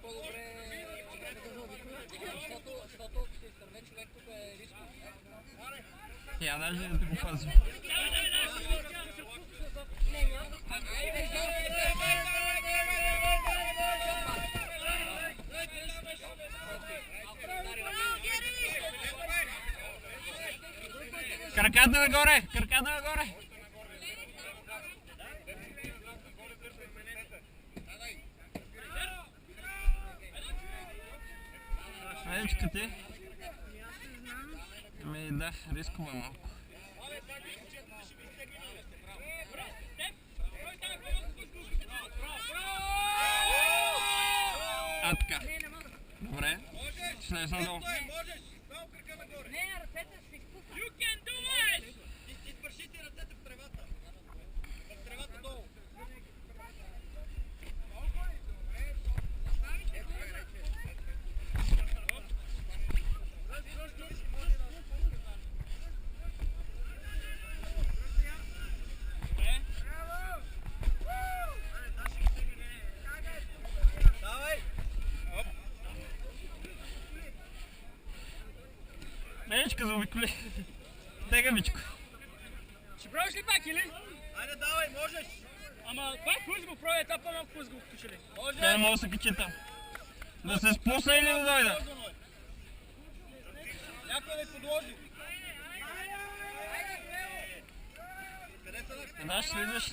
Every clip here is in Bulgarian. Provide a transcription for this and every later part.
по-добре да заобиколя, защото ако се изтърне човек тук е рисков. Я даже да го пазвам. Краката нагоре! Краката нагоре! Айчка ти? Ами да, рискова малко. А така. Добре. Слез надолу. Извършите ръцете в тревата. В тревата долу. Мечка заобиколи. Тега, Мичко. Ще пробваш ли пак или? Айде, давай, можеш. Ама пак пуш го, пробвай това по-малко пуш го включили. Те не мога да се качи там. Да се спусна или да дойда? Някой да подложи. Да, ще слизаш.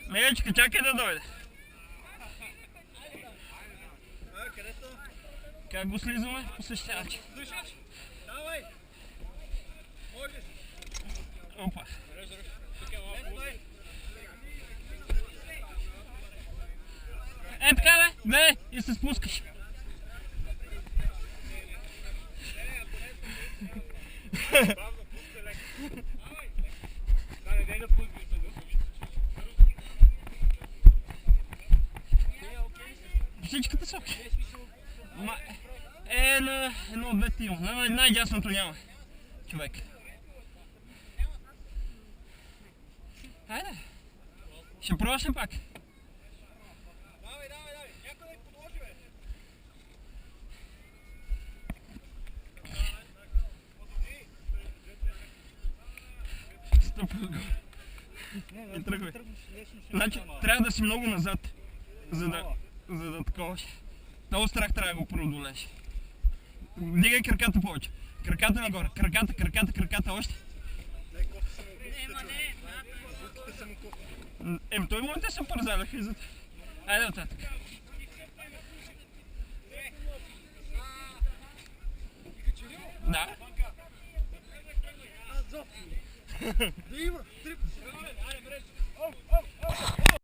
Мечка, чакай да дойде. Къде са? Как го слизаме? По същия начин. Давай. Можеш. Опа. Е, така бе! Не! И се спускаш. Всичката са окей. На едно от двете има. На най-дясното няма човек. Хайде. Ще пробваш ли пак? Давай. Някой да подложи, бе. Стъпва отгоре. И тръгвай. Значи трябва да си много назад, за да таковаш. Този страх трябва да го преодолееш. Дигай краката повече. Краката нагоре. Краката още. Той моите се пързаляха и зад. Айде оттатък. Да. Да има. Трип.